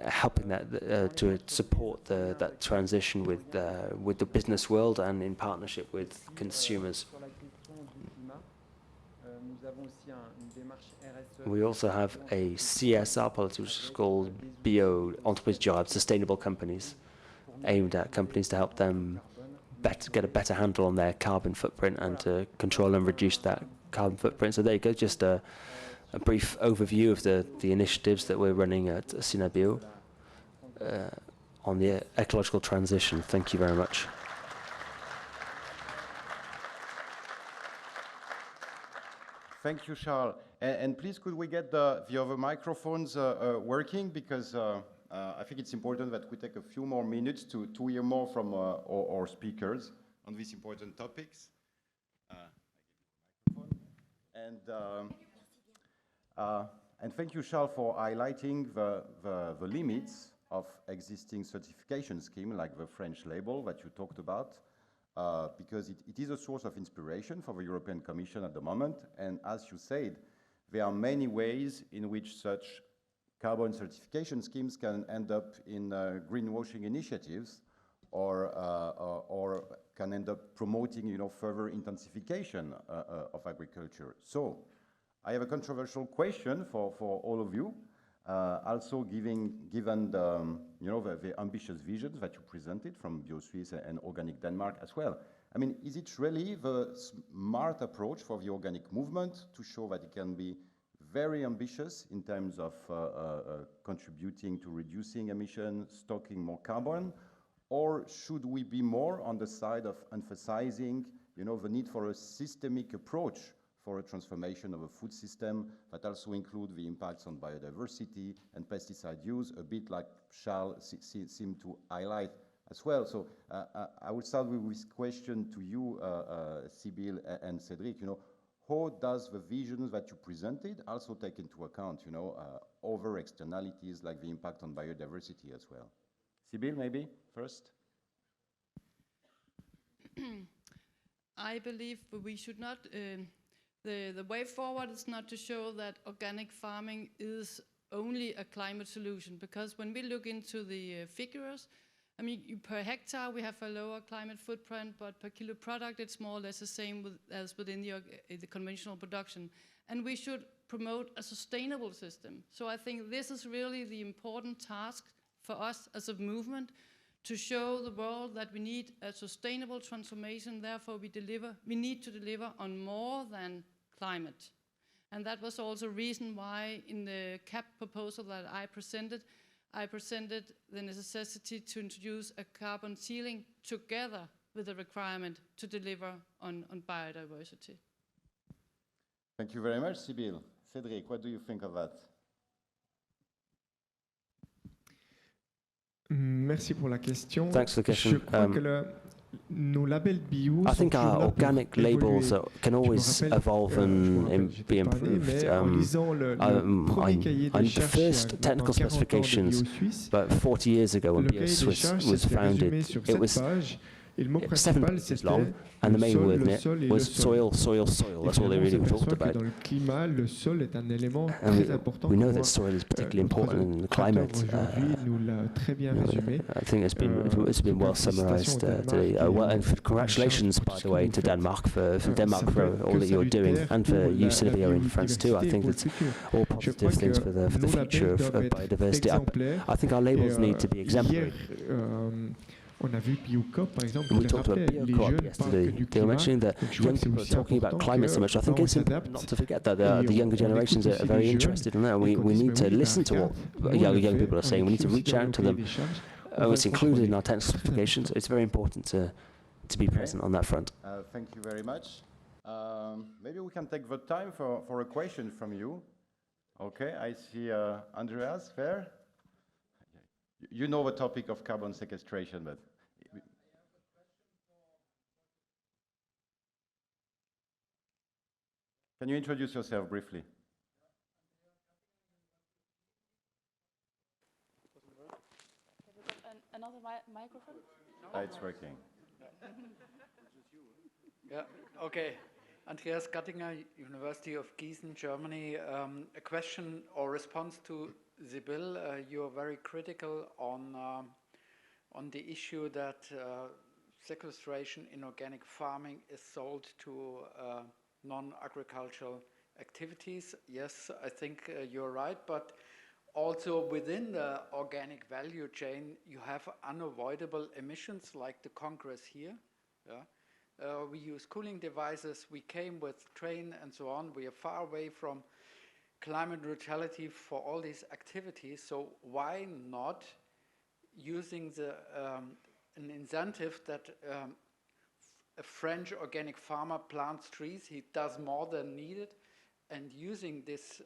helping that to support that transition with the business world and in partnership with consumers. We also have a CSR policy, which is called Entreprises Durables, sustainable companies, aimed at companies to help them get a better handle on their carbon footprint and to control and reduce that carbon footprint. So there you go, just a brief overview of the initiatives that we're running at Synabio on the ecological transition. Thank you very much. Thank you, Charles. And please, could we get the other microphones working? Because I think it's important that we take a few more minutes to hear more from our speakers on these important topics. And thank you, Charles, for highlighting the limits of existing certification scheme like the French label that you talked about. Because it is a source of inspiration for the European Commission at the moment. And as you said, there are many ways in which such carbon certification schemes can end up in greenwashing initiatives or can end up promoting, further intensification of agriculture. So I have a controversial question for all of you. Also given the ambitious visions that you presented from BioSuisse and Organic Denmark as well. I mean, is it really the smart approach for the organic movement to show that it can be very ambitious in terms of contributing to reducing emissions, stocking more carbon, or should we be more on the side of emphasizing, the need for a systemic approach for a transformation of a food system that also include the impacts on biodiversity and pesticide use, a bit like Charles seemed to highlight as well. So I will start with this question to you, Sybille and Cédric. How does the vision that you presented also take into account, other externalities like the impact on biodiversity as well? Sybille, maybe first. I believe we should not. The way forward is not to show that organic farming is only a climate solution, because when we look into the figures, I mean, per hectare we have a lower climate footprint, but per kilo product it's more or less the same as within the conventional production. And we should promote a sustainable system. So I think this is really the important task for us as a movement, to show the world that we need a sustainable transformation. Therefore we need to deliver on more than climate. And that was also a reason why in the CAP proposal that I presented the necessity to introduce a carbon ceiling together with the requirement to deliver on biodiversity. Thank you very much, Sybille. Cédric, what do you think of that? Merci pour la question. Thanks for the question. Je crois que nos labels bio I think our organic labels can always evolve and be improved. The first technical specifications, about 40 years ago when BioSuisse was founded, it was 7 pages long, and the main word in it was soil, soil, soil. That's all they really talked about. And we know that soil is particularly important in the climate. I think it's been well summarized today. And congratulations, by the way, to Denmark for all that you're doing, and for you, Synabio, in France too. I think it's all positive things for the future of biodiversity. I think our labels need to be exemplary. On a vu BioCop, par exemple, we talked about BioCop yesterday. They were mentioning that young people are talking about climate so much. I think it's important not to forget that the younger generations are very interested in that. We need to listen to what young people are saying. We need to reach out to them. It's included in our technical specifications. It's very important to be present on that front. Thank you very much. Maybe we can take the time for a question from you. Okay, I see Andreas there. You know the topic of carbon sequestration, but... Can you introduce yourself briefly? Another microphone? No. It's working. Yeah, okay. Andreas Gattinger, University of Gießen, Germany. A question or response to Sybille. You're very critical on the issue that sequestration in organic farming is sold to non-agricultural activities. Yes, I think you're right, but also within the organic value chain, you have unavoidable emissions like the Congress here. Yeah? We use cooling devices, we came with train and so on. We are far away from climate neutrality for all these activities, so why not using an incentive that a French organic farmer plants trees, he does more than needed, and using this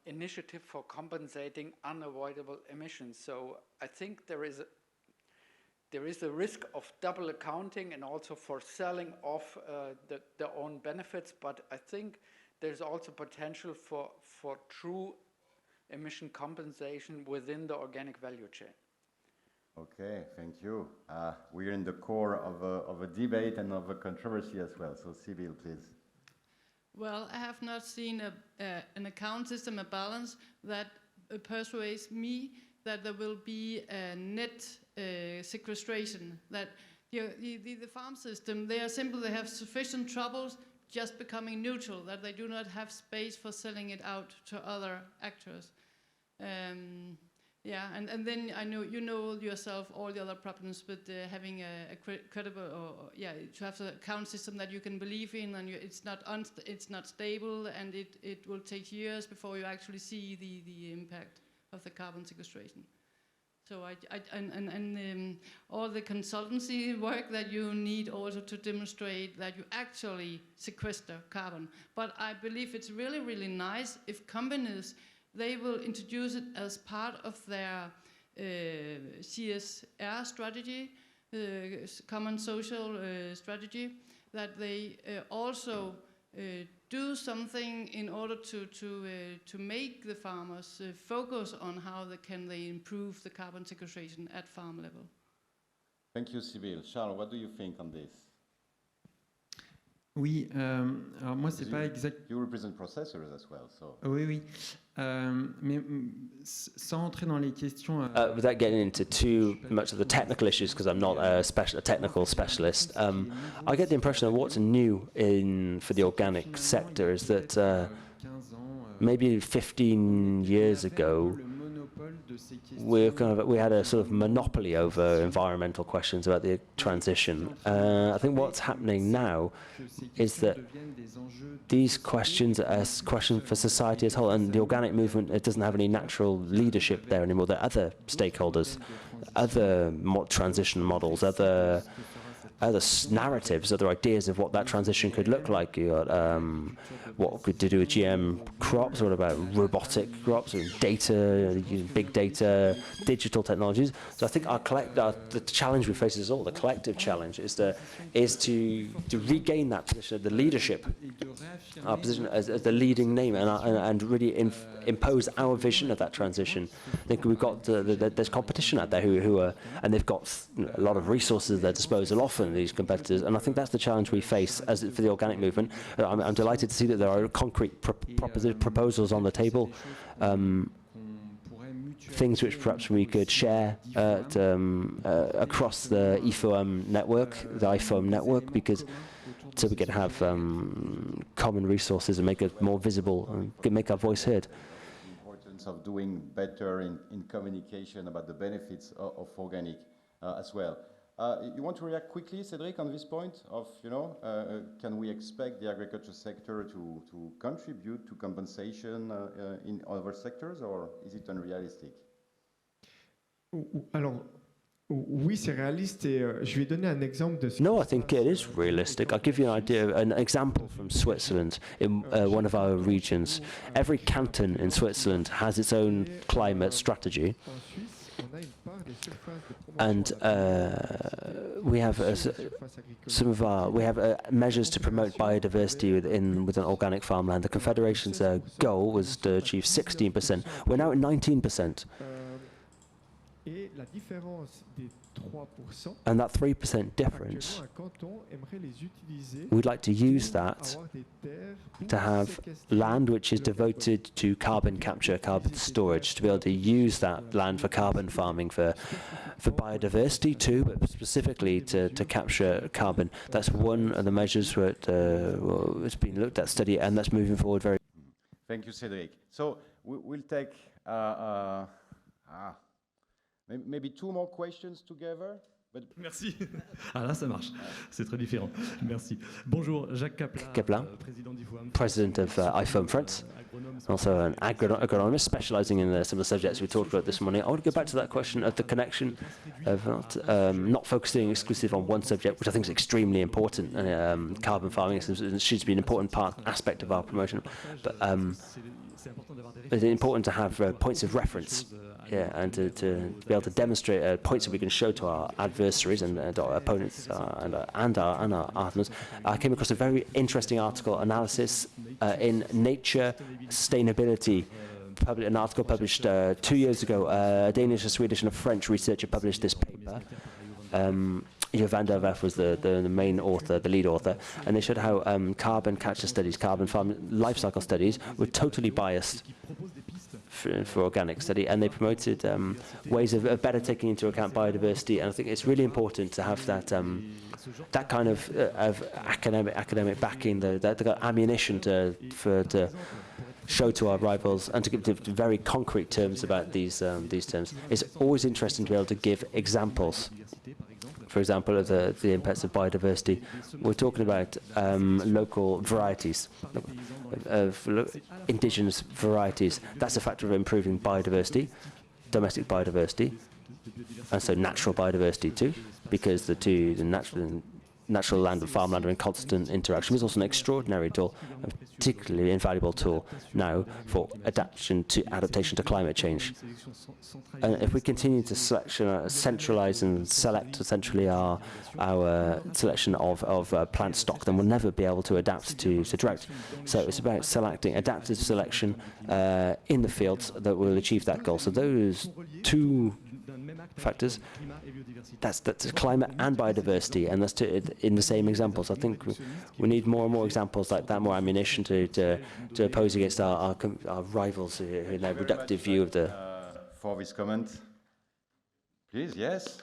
initiative for compensating unavoidable emissions. So I think there is a risk of double accounting and also for selling off their own benefits, but I think there's also potential for true emission compensation within the organic value chain. Okay, thank you. We're in the core of a debate and of a controversy as well. So Sybille, please. Well, I have not seen an account system, a balance that persuades me that there will be a net sequestration, that the farm system, they have sufficient troubles just becoming neutral, that they do not have space for selling it out to other actors. Yeah, and then I know you know yourself all the other problems with having a credible, to have the account system that you can believe in, and it's not stable, and it will take years before you actually see the impact of the carbon sequestration. So all the consultancy work that you need also to demonstrate that you actually sequester carbon. But I believe it's really, really nice if companies, they will introduce it as part of their CSR strategy, common social strategy, that they also do something in order to make the farmers focus on how they improve the carbon sequestration at farm level. Thank you, Sybille. Charles, what do you think on this? Oui, alors moi c'est pas exact. You represent processors as well, so. Oui, oui. Mais sans entrer dans les questions. Without getting into too much of the technical issues, because I'm not a technical specialist, I get the impression that what's new for the organic sector is that maybe 15 years ago, we had a sort of monopoly over environmental questions about the transition. I think what's happening now is that these questions are questions for society as a whole, and the organic movement, it doesn't have any natural leadership there anymore. There are other stakeholders, other transition models, other narratives, other ideas of what that transition could look like. You got what could do with GM crops, what about robotic crops and data, big data, digital technologies. So I think the challenge we face is all the collective challenge is to regain that position of the leadership, our position as the leading name, and really impose our vision of that transition. I think we've got there's competition out there who are, and they've got a lot of resources at their disposal, often these competitors, and I think that's the challenge we face for the organic movement. I'm delighted to see that there are concrete proposals on the table, things which perhaps we could share across the IFOAM network, because so we can have common resources and make it more visible and make our voice heard. The importance of doing better in communication about the benefits of organic as well. You want to react quickly, Cédric, on this point of, can we expect the agriculture sector to contribute to compensation in other sectors, or is it unrealistic? Alors, oui, c'est réaliste, et je vais donner un exemple de ce. No, I think it is realistic. I'll give you an example from Switzerland, in one of our regions. Every canton in Switzerland has its own climate strategy. And we have measures to promote biodiversity within organic farmland. The Confederation's goal was to achieve 16%. We're now at 19%. And that 3% difference, we'd like to use that to have land which is devoted to carbon capture, carbon storage, to be able to use that land for carbon farming, for biodiversity too, but specifically to capture carbon. That's one of the measures that has been looked at, studied, and that's moving forward very. Thank you, Cédric. So we'll take maybe two more questions together. But Merci. Ah là, ça marche. C'est très différent. Merci. Bonjour, Jacques Kaplan, président d'IFOAM. President of IFOAM France, also an agronomist specializing in some of the subjects we talked about this morning. I want to go back to that question of the connection of not focusing exclusively on one subject, which I think is extremely important. Carbon farming should be an important aspect of our promotion, but it's important to have points of reference. Yeah, and to be able to demonstrate points that we can show to our adversaries and our opponents and our partners. I came across a very interesting analysis in Nature Sustainability, an article published 2 years ago. A Danish, a Swedish, and a French researcher published this paper. Guillod van der Werf was the main author, the lead author, and they showed how carbon capture studies, carbon farm life cycle studies were totally biased for organic study, and they promoted ways of better taking into account biodiversity. And I think it's really important to have that that kind of academic backing, the ammunition to show to our rivals and to give very concrete terms about these terms. It's always interesting to be able to give examples. For example, of the impacts of biodiversity. We're talking about local varieties, of indigenous varieties. That's a factor of improving biodiversity, domestic biodiversity. and so natural biodiversity too, because the natural land and farmland are in constant interaction. It's also an extraordinary tool, a particularly invaluable tool now for adaptation to climate change. And if we continue to centralize and select centrally our selection of plant stock, then we'll never be able to adapt to drought. So it's about selecting adaptive selection in the fields that will achieve that goal. So those two factors, that's climate and biodiversity, and that's in the same examples. I think we need more and more examples like that, more ammunition to oppose against our rivals who in their reductive view of the... For this comment, please, yes.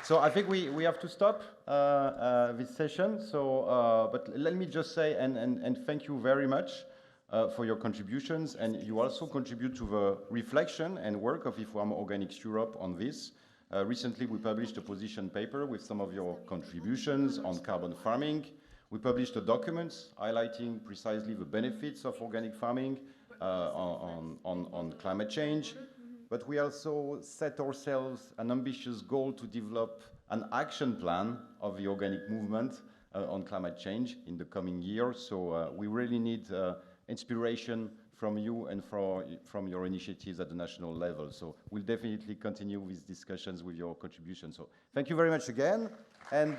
So I think we have to stop this session. So, but let me just say and thank you very much for your contributions, and you also contribute to the reflection and work of IFOAM Organics Europe on this. Recently, we published a position paper with some of your contributions on carbon farming. We published a document highlighting precisely the benefits of organic farming on climate change. But we also set ourselves an ambitious goal to develop an action plan of the organic movement on climate change in the coming year. So we really need inspiration from you and from your initiatives at the national level. So we'll definitely continue with discussions with your contributions. So thank you very much again. And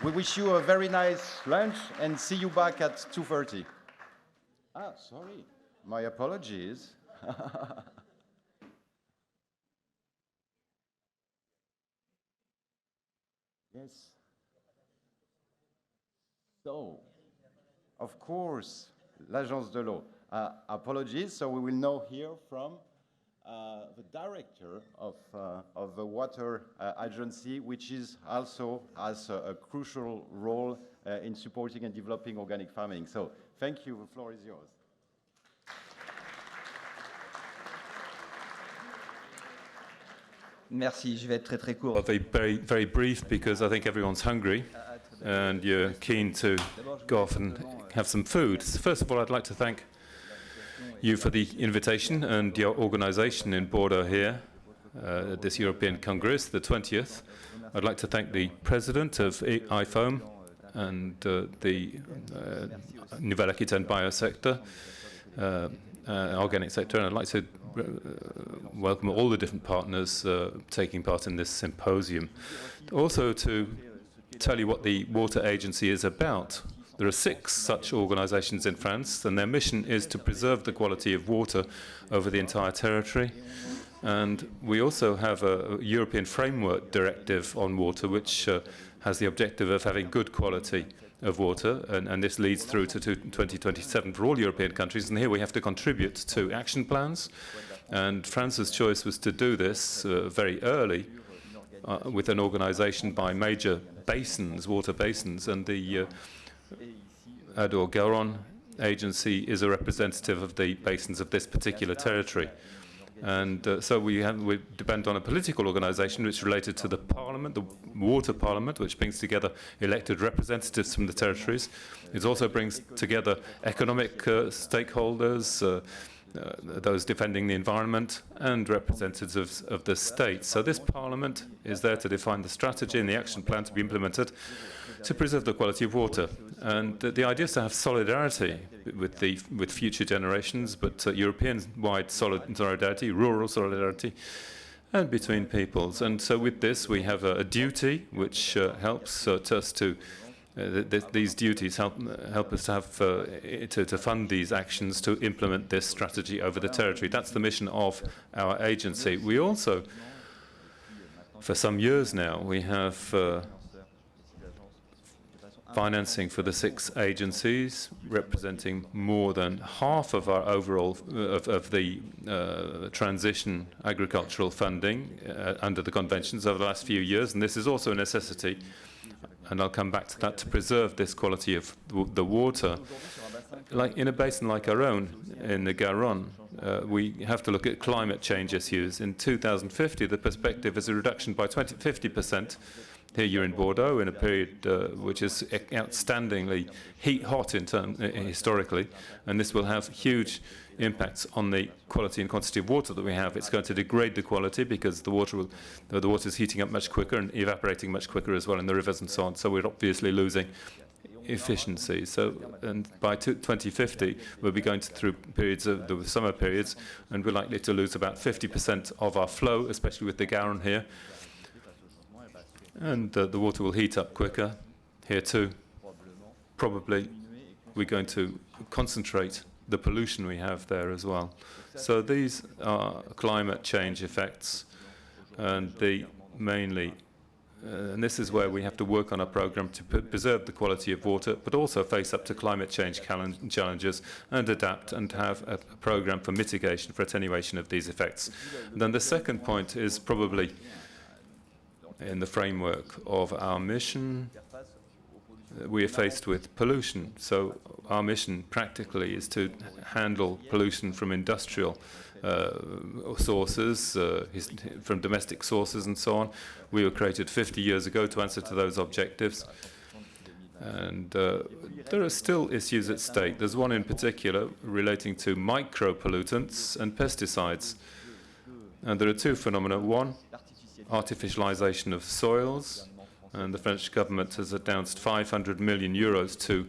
we wish you a very nice lunch and see you back at 2:30. Ah, sorry. My apologies. Yes. So, of course, l'Agence de l'eau. Apologies. So we will now hear from the director of the water agency, which is also has a crucial role in supporting and developing organic farming. So thank you. The floor is yours. Merci. Je vais être très court. I'll be very brief because I think everyone's hungry and you're keen to go off and have some food. So first of all, I'd like to thank you for the invitation and your organization in Bordeaux here at this European Congress, the 20th. I'd like to thank the president of IFOAM and the Nouvelle Aquitaine biosector, organic sector, and I'd like to welcome all the different partners taking part in this symposium. Also to tell you what the water agency is about. There are 6 such organizations in France, and their mission is to preserve the quality of water over the entire territory. And we also have a European framework directive on water, which has the objective of having good quality of water, and this leads through to 2027 for all European countries. And here we have to contribute to action plans. And France's choice was to do this very early with an organization by major basins, water basins, and the Adour-Garonne agency is a representative of the basins of this particular territory. And so we depend on a political organization which is related to the parliament, the water parliament, which brings together elected representatives from the territories. It also brings together economic stakeholders, those defending the environment, and representatives of the state. So this parliament is there to define the strategy and the action plan to be implemented to preserve the quality of water. And the idea is to have solidarity with future generations, but European-wide solidarity, rural solidarity, and between peoples. And so with this, we have a duty which helps us to these duties help us to have to fund these actions to implement this strategy over the territory. That's the mission of our agency. We also, for some years now, we have financing for the 6 agencies, representing more than half of our overall of the transition agricultural funding under the conventions over the last few years, and this is also a necessity. And I'll come back to that, to preserve this quality of the water. like in a basin like our own, in the Garonne, we have to look at climate change issues. In 2050, the perspective is a reduction by 50%. Here you're in Bordeaux in a period which is outstandingly hot historically, and this will have huge impacts on the quality and quantity of water that we have. It's going to degrade the quality because the water is heating up much quicker and evaporating much quicker as well in the rivers and so on. So we're obviously losing efficiency. So, and by 2050, we'll be going through periods of the summer periods, and we're likely to lose about 50% of our flow, especially with the Garonne here. And the water will heat up quicker here too. Probably we're going to concentrate the pollution we have there as well. So these are climate change effects, and and this is where we have to work on a program to preserve the quality of water, but also face up to climate change challenges and adapt and have a program for mitigation, for attenuation of these effects. And then the second point is probably in the framework of our mission. We are faced with pollution. So our mission practically is to handle pollution from industrial sources, from domestic sources and so on. We were created 50 years ago to answer to those objectives. And there are still issues at stake. There's one in particular relating to micropollutants and pesticides. And there are two phenomena. One, artificialization of soils. And the French government has announced 500 million euros to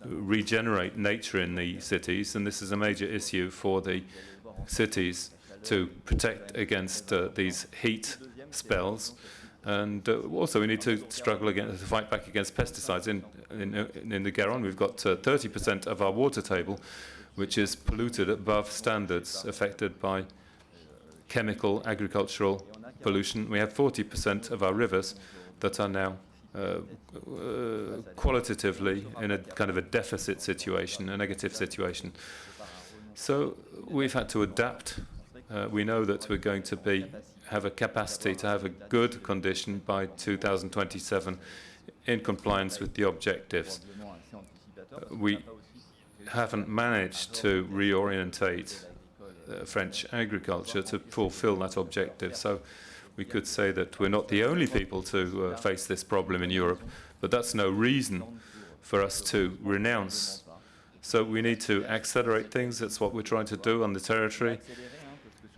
regenerate nature in the cities. And this is a major issue for the cities to protect against these heat spells. And also we need to struggle to fight back against pesticides. In the Garonne, we've got 30% of our water table, which is polluted above standards, affected by chemical, agricultural pollution. We have 40% of our rivers that are now qualitatively in a kind of a deficit situation, a negative situation. So we've had to adapt. We know that we're going to have a capacity to have a good condition by 2027 in compliance with the objectives. We haven't managed to reorientate French agriculture to fulfill that objective. So we could say that we're not the only people to face this problem in Europe, but that's no reason for us to renounce. So we need to accelerate things. That's what we're trying to do on the territory,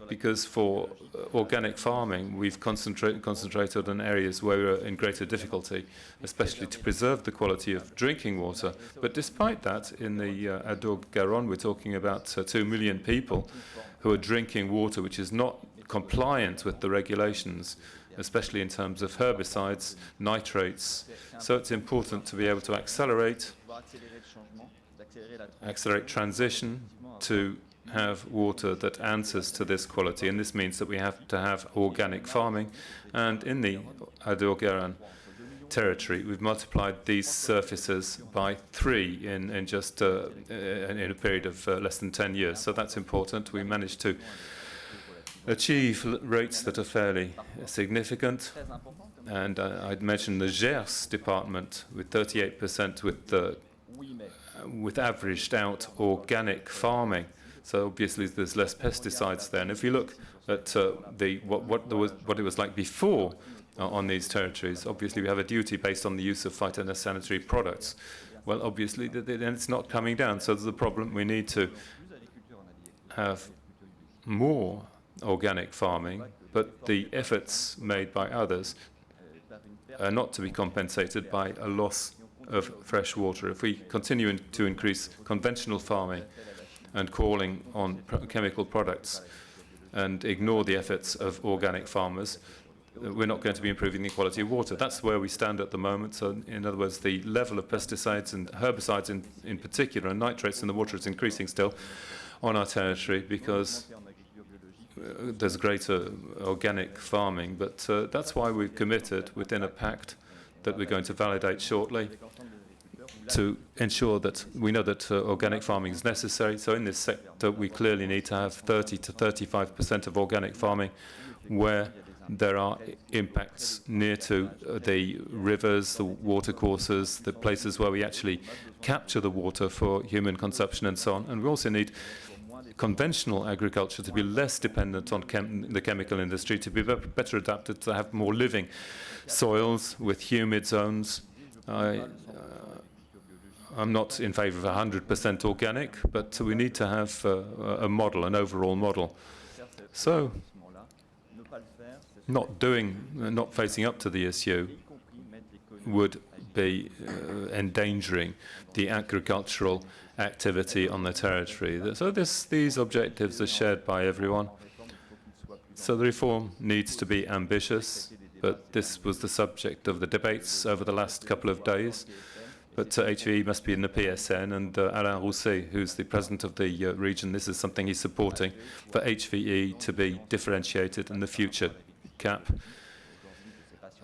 because for organic farming, we've concentrated on areas where we're in greater difficulty, especially to preserve the quality of drinking water. But despite that, in the Adour-Garonne, we're talking about 2 million people who are drinking water which is not compliant with the regulations, especially in terms of herbicides, nitrates. So it's important to be able to accelerate transition to have water that answers to this quality. And this means that we have to have organic farming. And in the Adour-Garonne territory, we've multiplied these surfaces by 3 in just in a period of less than 10 years. So that's important. We managed to achieve rates that are fairly significant. And I'd mentioned the Gers department with 38% with averaged out organic farming. So obviously there's less pesticides there. And if you look at what it was like before on these territories, obviously we have a duty based on the use of phytosanitary products. Well, obviously then it's not coming down. So there's a problem. We need to have more organic farming, but the efforts made by others are not to be compensated by a loss of fresh water. If we continue to increase conventional farming and calling on chemical products and ignore the efforts of organic farmers, we're not going to be improving the quality of water. That's where we stand at the moment. So in other words, the level of pesticides and herbicides in particular, and nitrates in the water is increasing still on our territory because there's greater organic farming. But that's why we've committed within a pact that we're going to validate shortly to ensure that we know that organic farming is necessary. So in this sector, we clearly need to have 30 to 35% of organic farming. where there are impacts near to the rivers, the watercourses, the places where we actually capture the water for human consumption and so on. And we also need conventional agriculture to be less dependent on the chemical industry, to be better adapted, to have more living soils with humid zones. I'm not in favor of 100% organic, but we need to have a model, an overall model. So, not facing up to the issue would be endangering the agricultural activity on the territory. So these objectives are shared by everyone. So the reform needs to be ambitious, but this was the subject of the debates over the last couple of days. But HVE must be in the PSN, and Alain Rousset, who's the president of the region, this is something he's supporting, for HVE to be differentiated in the future CAP.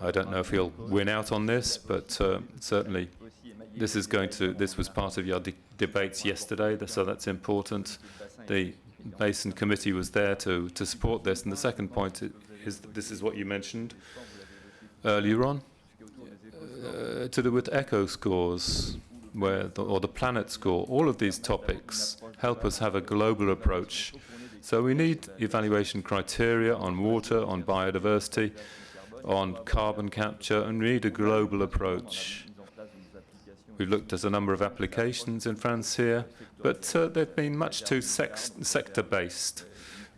I don't know if he'll win out on this, but certainly this was part of your debates yesterday, so that's important. The Basin Committee was there to support this. And the second point is that this is what you mentioned earlier on, to do with eco scores, or the planet score. All of these topics help us have a global approach. So we need evaluation criteria on water, on biodiversity, on carbon capture, and we need a global approach. We've looked at a number of applications in France here, but they've been much too sector-based.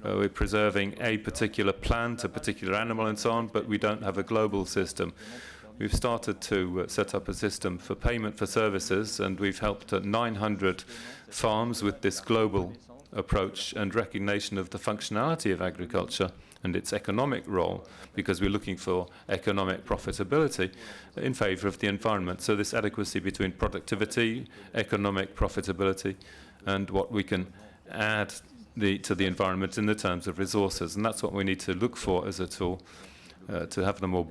We're preserving a particular plant, a particular animal, and so on, but we don't have a global system. We've started to set up a system for payment for services, and we've helped 900 farms with this global approach and recognition of the functionality of agriculture and its economic role, because we're looking for economic profitability in favor of the environment. So this adequacy between productivity, economic profitability, and what we can add to the environment in the terms of resources. And that's what we need to look for as a tool to have a more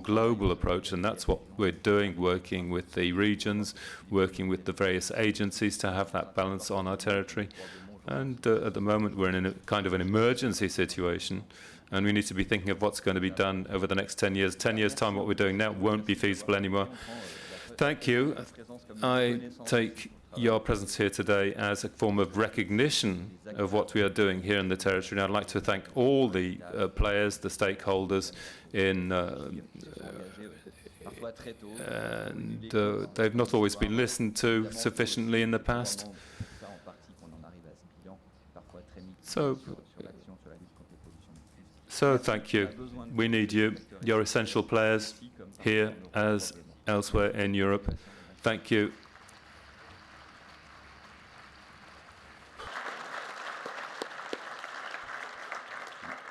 global approach. And that's what we're doing, working with the regions, working with the various agencies to have that balance on our territory. And at the moment, we're in a kind of an emergency situation, and we need to be thinking of what's going to be done over the next 10 years. 10 years' time, what we're doing now won't be feasible anymore. Thank you. I take your presence here today as a form of recognition of what we are doing here in the territory. And I'd like to thank all the players, the stakeholders in and they've not always been listened to sufficiently in the past. So thank you. We need you. You're essential players here as elsewhere in Europe. Thank you.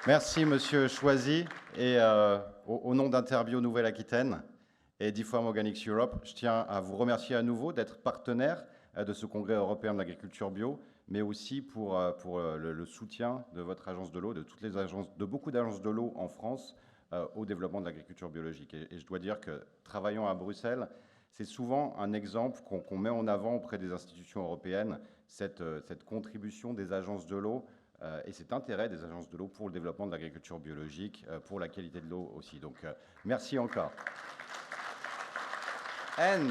Merci, Monsieur Choisy. Et au nom d'Interbio Nouvelle-Aquitaine et d'IFOAM Organics Europe, je tiens à vous remercier à nouveau d'être partenaire de ce congrès européen de l'agriculture bio, mais aussi pour le soutien de votre agence de l'eau, de beaucoup d'agences de l'eau en France au développement de l'agriculture biologique. Et je dois dire que travaillant à Bruxelles, c'est souvent un exemple qu'on met en avant auprès des institutions européennes, cette contribution des agences de l'eau et cet intérêt des agences de l'eau pour le développement de l'agriculture biologique, pour la qualité de l'eau aussi. Donc merci encore. And